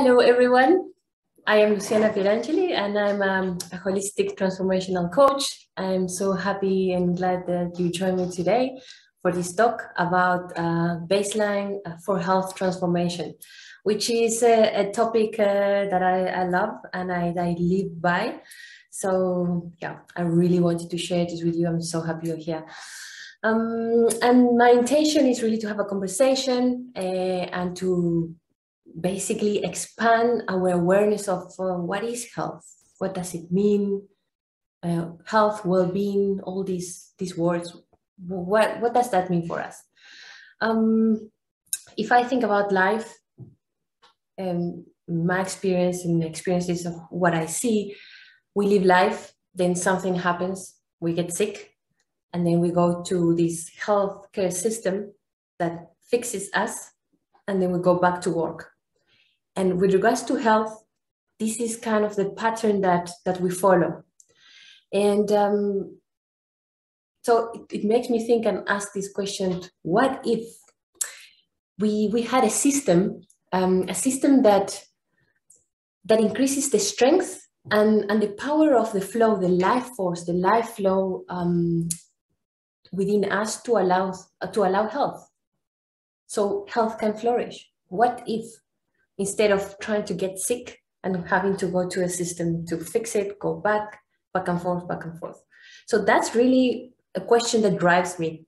Hello, everyone. I am Luciana Pierangeli, and I'm a holistic transformational coach. I'm so happy and glad that you joined me today for this talk about baseline for health transformation, which is a topic that I love and I live by. So yeah, I really wanted to share this with you. I'm so happy you're here. And my intention is really to have a conversation and to basically expand our awareness of what is health, what does it mean, health, well-being, all these words. What does that mean for us? If I think about life, my experience and experiences of what I see, we live life, then something happens, we get sick, and then we go to this healthcare system that fixes us, and then we go back to work. And with regards to health, this is kind of the pattern that we follow. And so it makes me think and ask this question: what if we had a system that increases the strength and the power of the flow, the life force, the life flow within us to allow health, so health can flourish? What if, instead of trying to get sick and having to go to a system to fix it, go back and forth, back and forth? So that's really a question that drives me.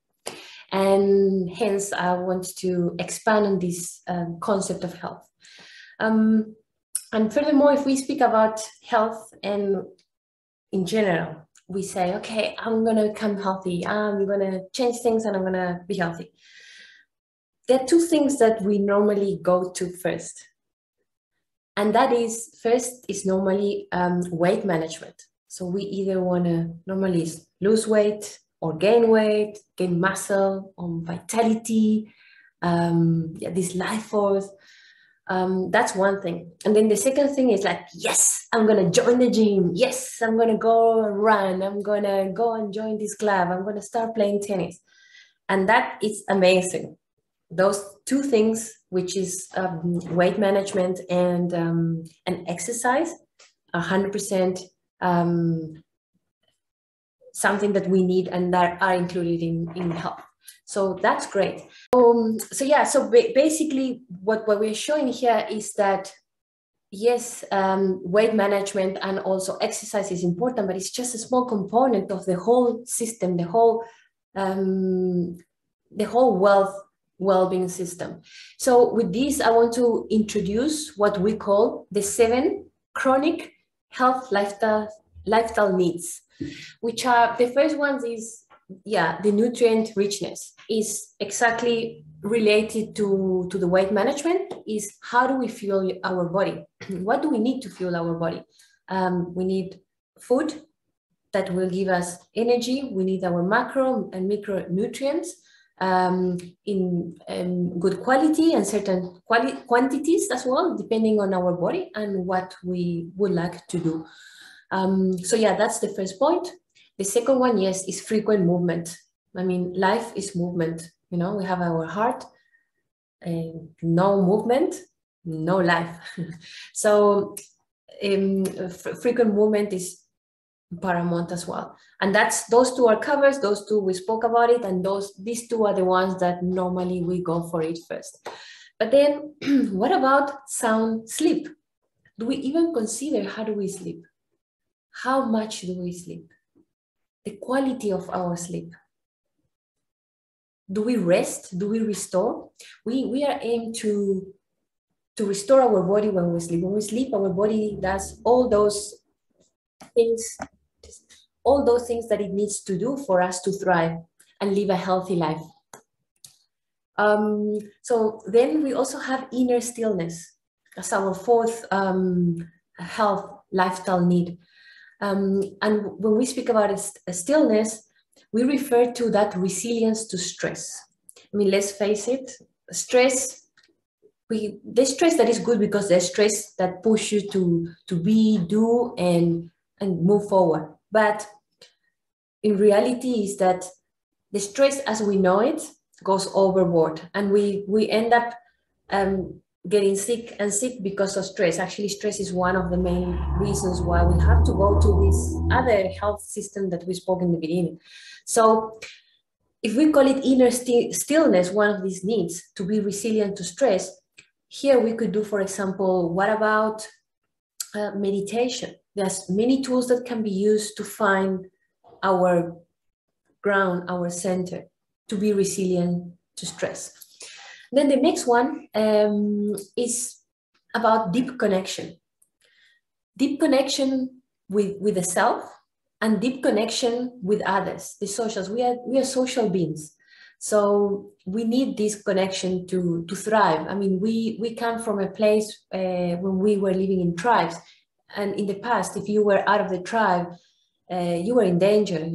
And hence, I want to expand on this concept of health. And furthermore, if we speak about health and in general, we say, okay, I'm going to become healthy. I'm going to change things and I'm going to be healthy. There are two things that we normally go to first. And that is, first is normally weight management. So we either want to normally lose weight or gain weight, gain muscle, vitality, this life force. That's one thing. And then the second thing is like, yes, I'm going to join the gym. Yes, I'm going to go run. I'm going to go and join this club. I'm going to start playing tennis. And that is amazing. Those two things, which is weight management and exercise, 100% something that we need and that are included in health. So that's great. So basically what we're showing here is that, yes, weight management and also exercise is important, but it's just a small component of the whole system, the whole well-being system. So with this, I want to introduce what we call the 7 chronic health lifestyle needs, which are, the first ones is, the nutrient richness is exactly related to the weight management. Is how do we fuel our body? What do we need to fuel our body? We need food that will give us energy. We need our macro and micronutrients in good quality and certain quantities as well, depending on our body and what we would like to do. So yeah, that's the first point. The second one, yes, is frequent movement. I mean, life is movement. You know, we have our heart, no movement, no life. So frequent movement is paramount as well. And those two are covers, those two we spoke about it, and these two are the ones that normally we go for it first. But then what about sound sleep? Do we even consider how do we sleep? How much do we sleep? The quality of our sleep. Do we rest? Do we restore? We are aimed to restore our body when we sleep. When we sleep, our body does all those things that it needs to do for us to thrive and live a healthy life. So then we also have inner stillness as our fourth health lifestyle need. And when we speak about a stillness, we refer to that resilience to stress. I mean, let's face it, stress, there's stress that is good because there's stress that pushes you to be, do, and move forward. But in reality is that the stress as we know it goes overboard, and we end up getting sick and sick because of stress. Actually, stress is one of the main reasons why we have to go to this other health system that we spoke in the beginning. So if we call it inner stillness, one of these needs to be resilient to stress, here we could do, for example, what about meditation? There's many tools that can be used to find our ground, our center, to be resilient to stress. Then the next one is about deep connection. Deep connection with the self and deep connection with others, the socials. We are social beings. So we need this connection to thrive. I mean, we come from a place when we were living in tribes. And in the past, if you were out of the tribe, you were in danger.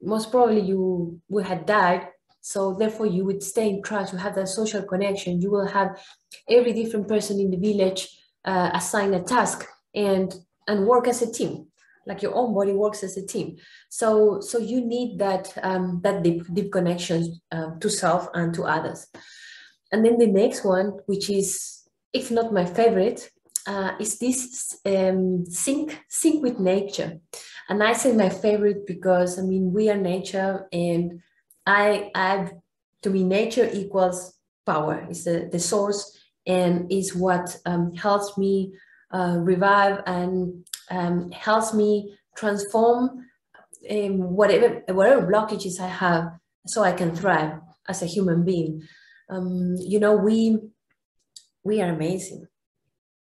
Most probably you would have died. So therefore you would stay in tribes, you have that social connection. You will have every different person in the village assign a task and work as a team, like your own body works as a team. So you need that, that deep connection to self and to others. And then the next one, which is, if not my favorite, is this sync with nature. And I say my favorite because, I mean, we are nature, and to me, nature equals power. It's the source, and is what helps me revive and helps me transform whatever blockages I have, so I can thrive as a human being. You know, we are amazing.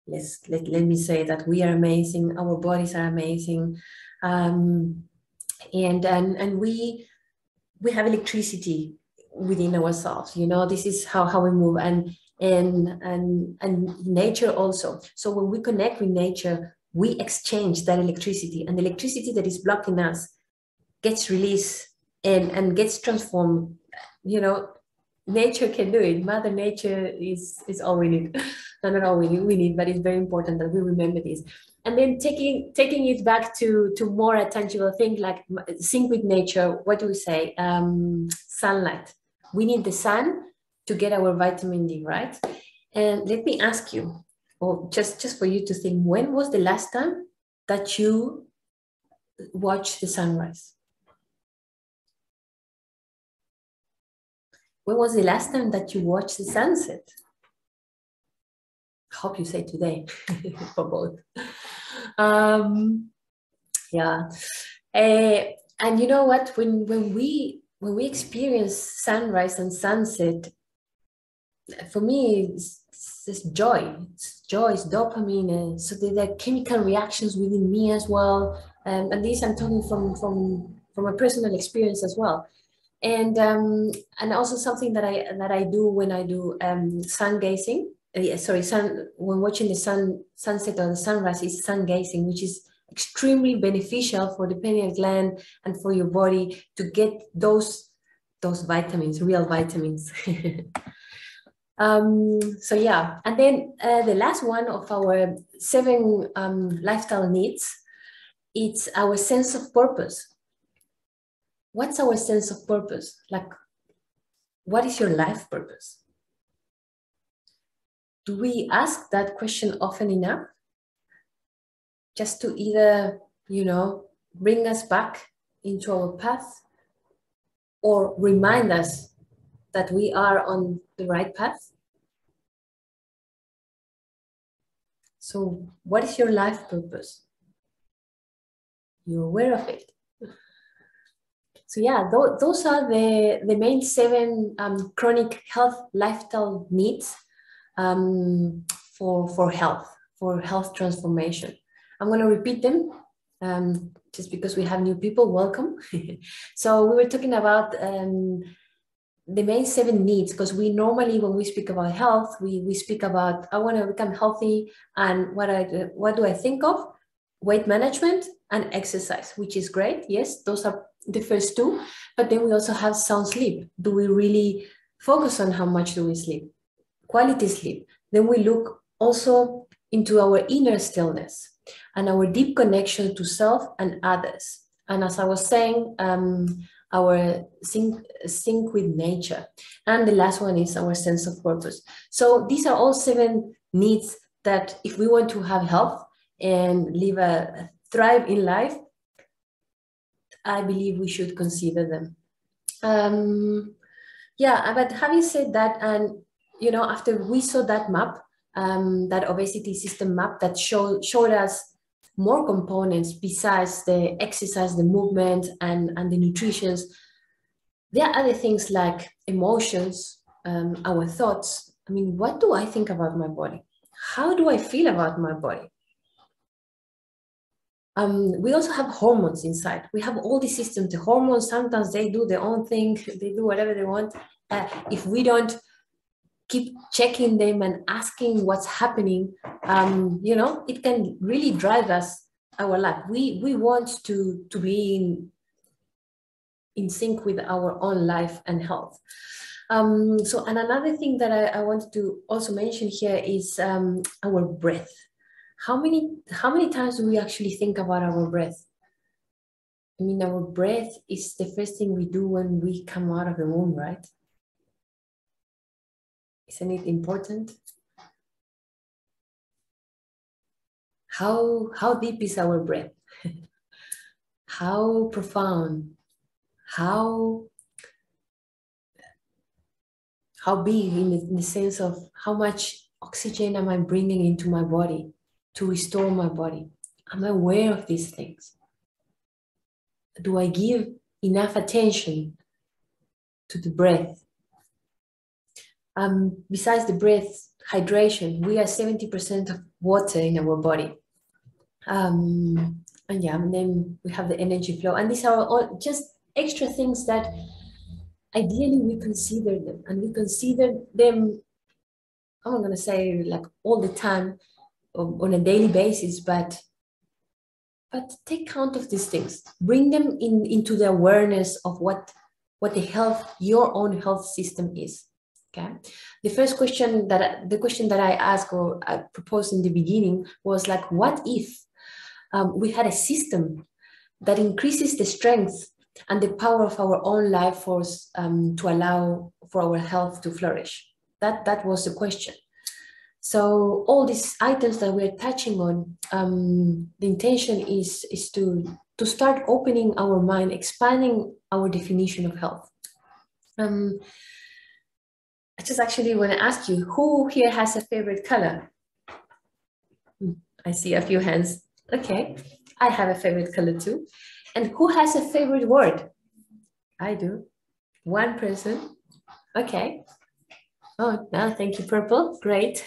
Let me say that we are amazing. Our bodies are amazing, and we have electricity within ourselves. You know, this is how we move, and nature also. So when we connect with nature, we exchange that electricity, and the electricity that is blocking us gets released and gets transformed. You know, nature can do it. Mother Nature is all we need. Not all we need, but it's very important that we remember this. And then taking it back to more a tangible thing, like sync with nature. What do we say? Sunlight. We need the sun to get our vitamin D, right? And let me ask you, or just for you to think, when was the last time that you watched the sunrise? When was the last time that you watched the sunset? I hope you say today for both. Yeah. And you know what? When we experience sunrise and sunset, for me, it's joy. It's joy, it's dopamine, and so there are chemical reactions within me as well. And this I'm talking from a personal experience as well. And also something that I do when I do sun gazing. When watching the sunset or the sunrise is sun gazing, which is extremely beneficial for the pineal gland and for your body to get those vitamins, real vitamins. So yeah, and then the last one of our 7 lifestyle needs, it's our sense of purpose. What's our sense of purpose? Like, what is your life purpose? Do we ask that question often enough? Just to either, you know, bring us back into our path or remind us that we are on the right path? So what is your life purpose? You're aware of it. So yeah, those are the main 7 chronic health lifestyle needs for health transformation. I'm going to repeat them just because we have new people. Welcome. So we were talking about the main 7 needs, because we normally, when we speak about health, we speak about, I want to become healthy, and what do I think of? Weight management and exercise, which is great. Yes, those are the first 2, but then we also have sound sleep. Do we really focus on how much do we sleep? Quality sleep. Then we look also into our inner stillness and our deep connection to self and others. And as I was saying, our sync with nature. And the last one is our sense of purpose. So these are all 7 needs that if we want to have health and thrive in life, I believe we should consider them. Yeah, but having said that, and after we saw that map, that obesity system map that showed us more components besides the exercise, the movement, and the nutrition, there are other things like emotions, our thoughts. I mean, what do I think about my body? How do I feel about my body? We also have hormones inside. We have all these systems. The hormones, sometimes they do their own thing. They do whatever they want. If we don't keep checking them and asking what's happening, it can really drive us, our life. We want to be in sync with our own life and health. And another thing that I wanted to also mention here is our breath. How many times do we actually think about our breath? I mean, our breath is the first thing we do when we come out of the womb, right? Isn't it important? How deep is our breath? How profound? How big in the sense of how much oxygen am I bringing into my body to restore my body? Am I aware of these things? Do I give enough attention to the breath? Besides the breath, hydration, we are 70% of water in our body. And then we have the energy flow. And these are all just extra things that ideally we consider them. And we consider them, I'm not going to say like all the time on a daily basis, but take count of these things. Bring them into the awareness of what your own health system is. Okay. The question that I asked or I proposed in the beginning was like, what if we had a system that increases the strength and the power of our own life force to allow for our health to flourish? That was the question. So all these items that we're touching on, the intention is to start opening our mind, expanding our definition of health. I just actually want to ask you, who here has a favorite color? I see a few hands. Okay, I have a favorite color too. And who has a favorite word? I do. One person. Okay. Oh, no, thank you, purple. Great.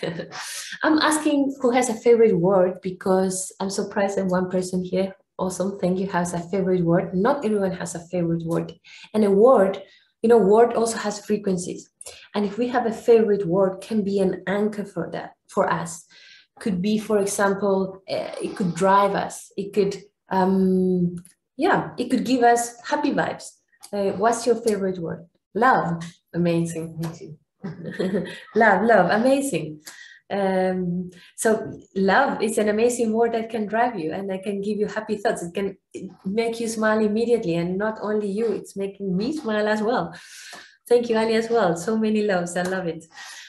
I'm asking who has a favorite word because I'm surprised that one person here, awesome, thank you, has a favorite word. Not everyone has a favorite word. And a word, word also has frequencies. And if we have a favorite word, can be an anchor for us. Could be, for example, it could drive us. It could, it could give us happy vibes. What's your favorite word? Love. Amazing. love, amazing. So love is an amazing word that can drive you and that can give you happy thoughts. It can make you smile immediately, and not only you, it's making me smile as well. Thank you, Ali, as well. So many loves. I love it.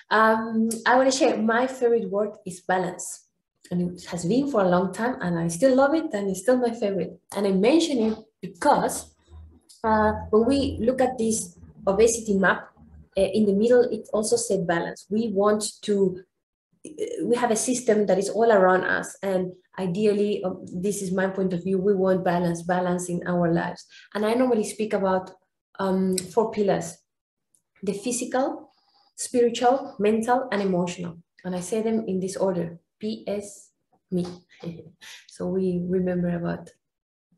I want to share my favorite word is balance. And it has been for a long time, and I still love it, and it's still my favorite. And I mention it because when we look at this obesity map, in the middle, it also said balance. We have a system that is all around us, and ideally, this is my point of view, we want balance in our lives. And I normally speak about 4 pillars: the physical, spiritual, mental, and emotional. And I say them in this order: PS, me. So we remember about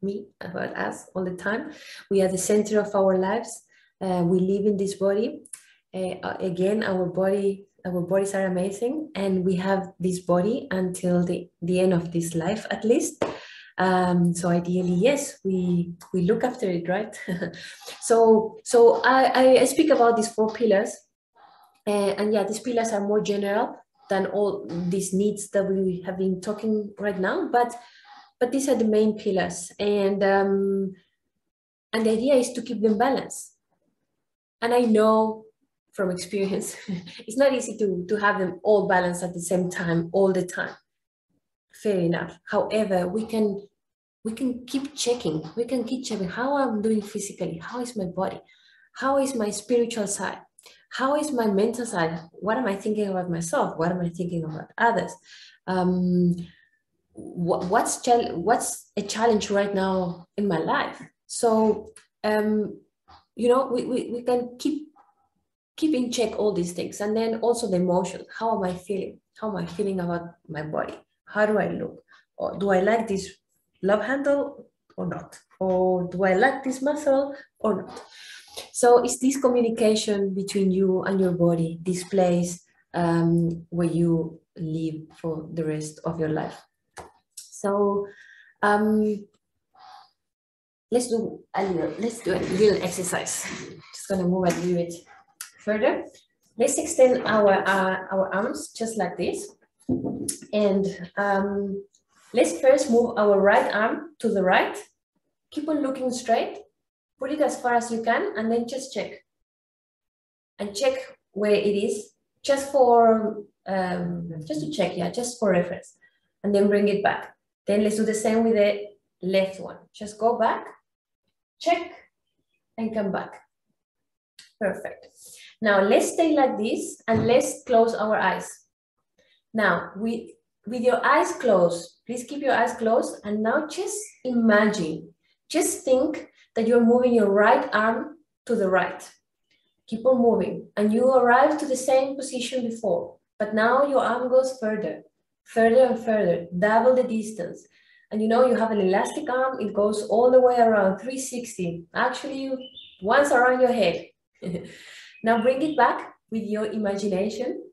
me, about us all the time. We are the center of our lives. We live in this body. Again, our bodies are amazing, and we have this body until the end of this life, at least. So ideally, yes, we look after it, right? So I speak about these 4 pillars, and yeah, these pillars are more general than all these needs that we have been talking right now, but these are the main pillars. And And the idea is to keep them balanced. And I know from experience, it's not easy to have them all balanced at the same time, all the time. Fair enough. However, we can keep checking. We can keep checking how I'm doing physically. How is my body? How is my spiritual side? How is my mental side? What am I thinking about myself? What am I thinking about others? What's a challenge right now in my life? So, you know, we can keep in check all these things. And then also the emotions. How am I feeling? How am I feeling about my body? How do I look? Or do I like this love handle or not? Or do I like this muscle or not? So it's this communication between you and your body, this place where you live for the rest of your life. So let's do a little exercise. Just gonna move a little bit further. Let's extend our arms just like this. And let's first move our right arm to the right. Keep on looking straight. Put it as far as you can, and then just check. And check where it is, just for just to check, yeah, just for reference. And then bring it back. Then let's do the same with the left one. Just go back, check, and come back. Perfect. Now let's stay like this, and let's close our eyes. Now with your eyes closed, please keep your eyes closed, and now just imagine, just think that you're moving your right arm to the right. Keep on moving, and you arrive to the same position before, but now your arm goes further, further and further, double the distance. And you know, you have an elastic arm, it goes all the way around 360, actually once around your head. Now bring it back with your imagination.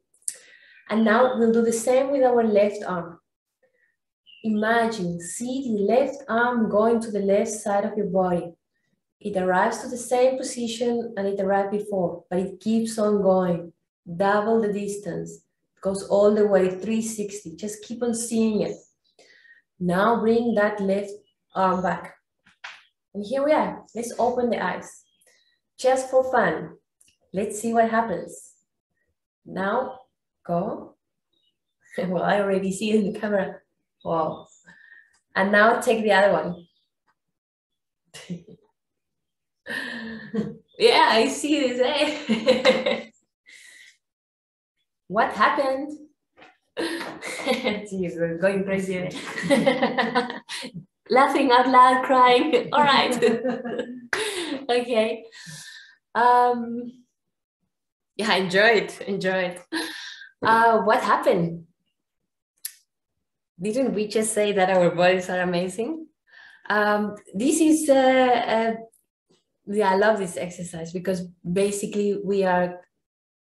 And now we'll do the same with our left arm. Imagine, see the left arm going to the left side of your body. It arrives to the same position and it arrived before, but it keeps on going. Double the distance. It goes all the way 360. Just keep on seeing it. Now bring that left arm back. And here we are. Let's open the eyes. Just for fun. Let's see what happens. Now, go. Well, I already see it in the camera. Wow. And now take the other one. Yeah, I see this. Eh? What happened? You're going crazy. Laughing out loud, crying. All right. Okay. Yeah, enjoy it. What happened? Didn't we just say that our bodies are amazing? This is, yeah, I love this exercise because basically we are,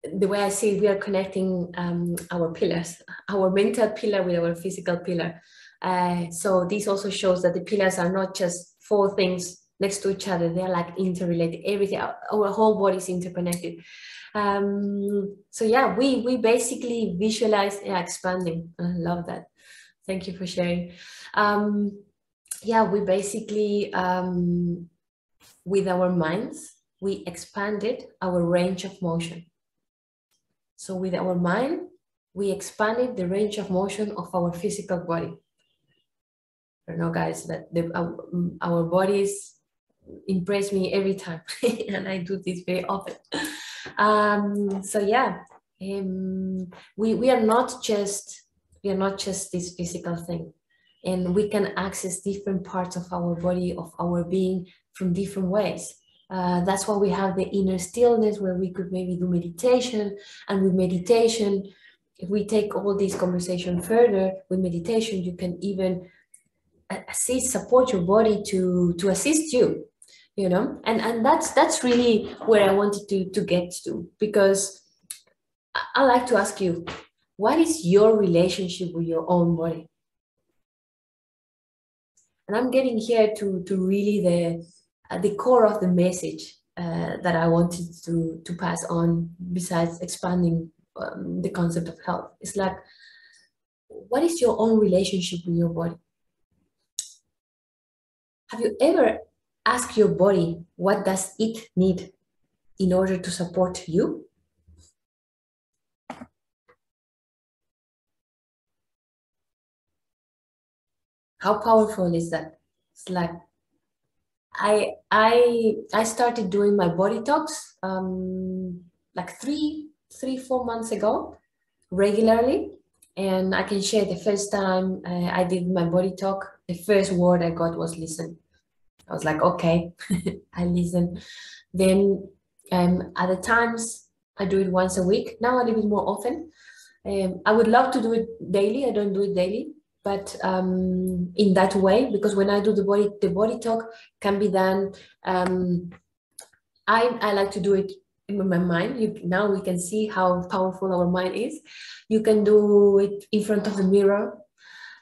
the way I see it, we are connecting our pillars, our mental pillar with our physical pillar. So this also shows that the pillars are not just four things next to each other. They're like interrelated, everything, our whole body is interconnected. So yeah, we basically visualize expanding. I love that. Thank you for sharing. Yeah, we basically, with our minds, we expanded our range of motion. So with our mind, we expanded the range of motion of our physical body. I don't know, guys, that our bodies impress me every time, and I do this very often. So yeah, we are not just this physical thing, and we can access different parts of our body, of our being, from different ways. That's why we have the inner stillness, where we could maybe do meditation. And with meditation, if we take all this conversation further, with meditation, you can even support your body to assist you, you know. And that's really where I wanted to get to, because I like to ask you, what is your relationship with your own body? And I'm getting here to really the core of the message that I wanted to pass on, besides expanding the concept of health. It's like, what is your own relationship with your body? Have you ever ask your body, what does it need in order to support you? How powerful is that? It's like I started doing my body talks like 4 months ago regularly, and I can share the first time I did my body talk, the first word I got was listen. I was like, okay, I listen. Then other times I do it once a week. Now a little bit more often. I would love to do it daily. I don't do it daily, but in that way, because when I do the body talk can be done. I like to do it in my mind. Now we can see how powerful our mind is. You can do it in front of the mirror.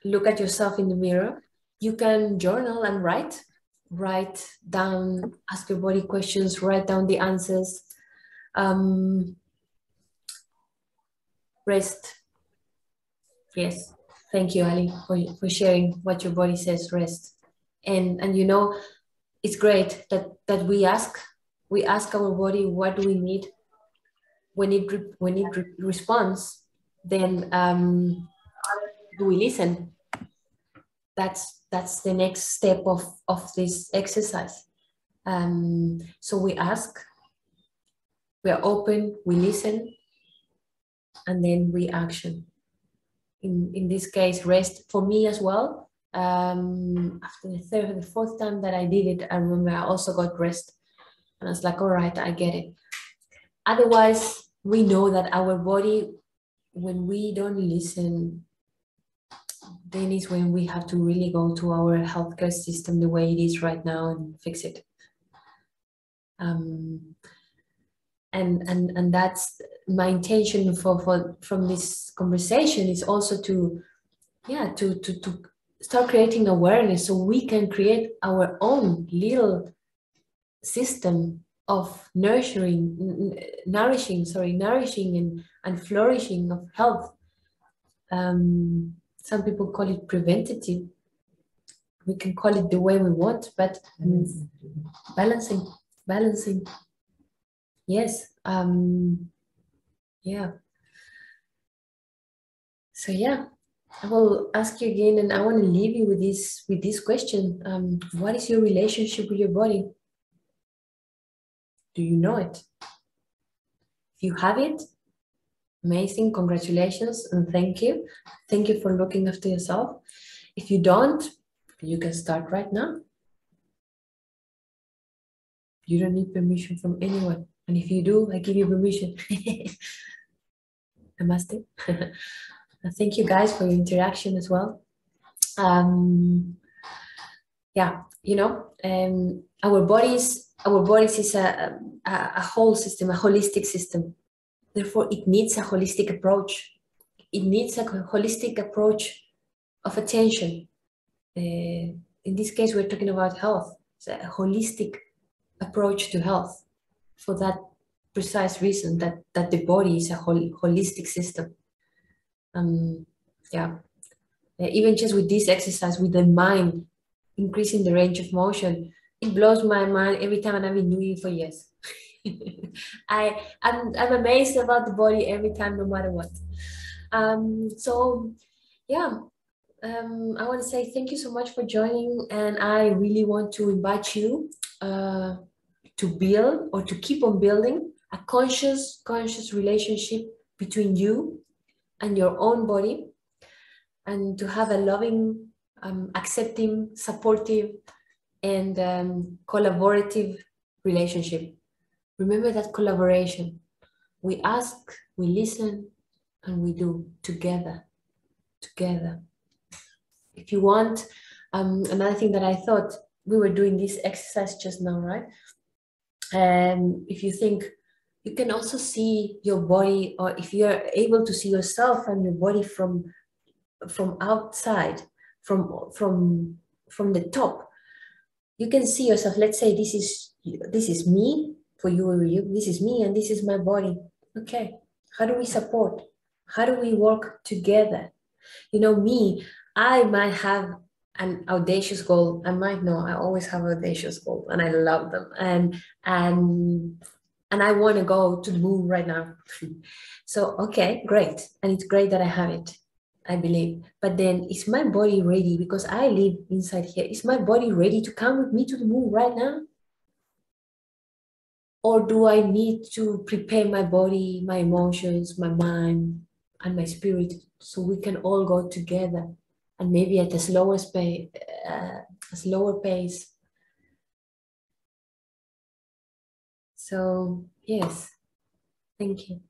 Look at yourself in the mirror. You can journal and write down, ask your body questions, write down the answers. Rest. Yes. Thank you, Ali, for sharing what your body says, rest. And you know, it's great that we ask our body what do we need. When it responds, then do we listen? That's the next step of this exercise. So we ask, we are open, we listen, and then we action. In this case, rest for me as well. After the third or the fourth time that I did it, I remember I also got rest. And I was like, all right, I get it. Otherwise, we know that our body, when we don't listen, then is when we have to really go to our healthcare system the way it is right now and fix it. And that's my intention from this conversation, is also to start creating awareness so we can create our own little system of nourishing and flourishing of health. Some people call it preventative. We can call it the way we want, but balancing. Yes. Yeah. So yeah, I will ask you again, and I want to leave you with this question. What is your relationship with your body? Do you know it? If you have it, amazing, congratulations, and thank you. Thank you for looking after yourself. If you don't, you can start right now. You don't need permission from anyone. And if you do, I give you permission. Namaste. Thank you guys for your interaction as well. Yeah, you know, our bodies is a whole system, a holistic system. Therefore, it needs a holistic approach. It needs a holistic approach of attention. In this case, we're talking about health. It's a holistic approach to health for that precise reason that the body is a holistic system. Yeah, even just with this exercise, with the mind increasing the range of motion, it blows my mind every time, and I've been doing it for years. I'm amazed about the body every time, no matter what. So yeah, I want to say thank you so much for joining, and I really want to invite you to build or to keep on building a conscious relationship between you and your own body, and to have a loving, accepting, supportive, and collaborative relationship. Remember that collaboration. We ask, we listen, and we do together. If you want, another thing that I thought, we were doing this exercise just now, right? If you think, you can also see your body, or if you're able to see yourself and your body from outside, from the top, you can see yourself. Let's say this is me, for you or you, this is me, and this is my body. Okay, how do we support? How do we work together? You know, me, I might have an audacious goal. I might know I always have audacious goals and I love them. And I want to go to the moon right now. So okay, great. And it's great that I have it, I believe. But then is my body ready? Because I live inside here. Is my body ready to come with me to the moon right now? Or do I need to prepare my body, my emotions, my mind, and my spirit so we can all go together and maybe at a slower pace. So yes, thank you.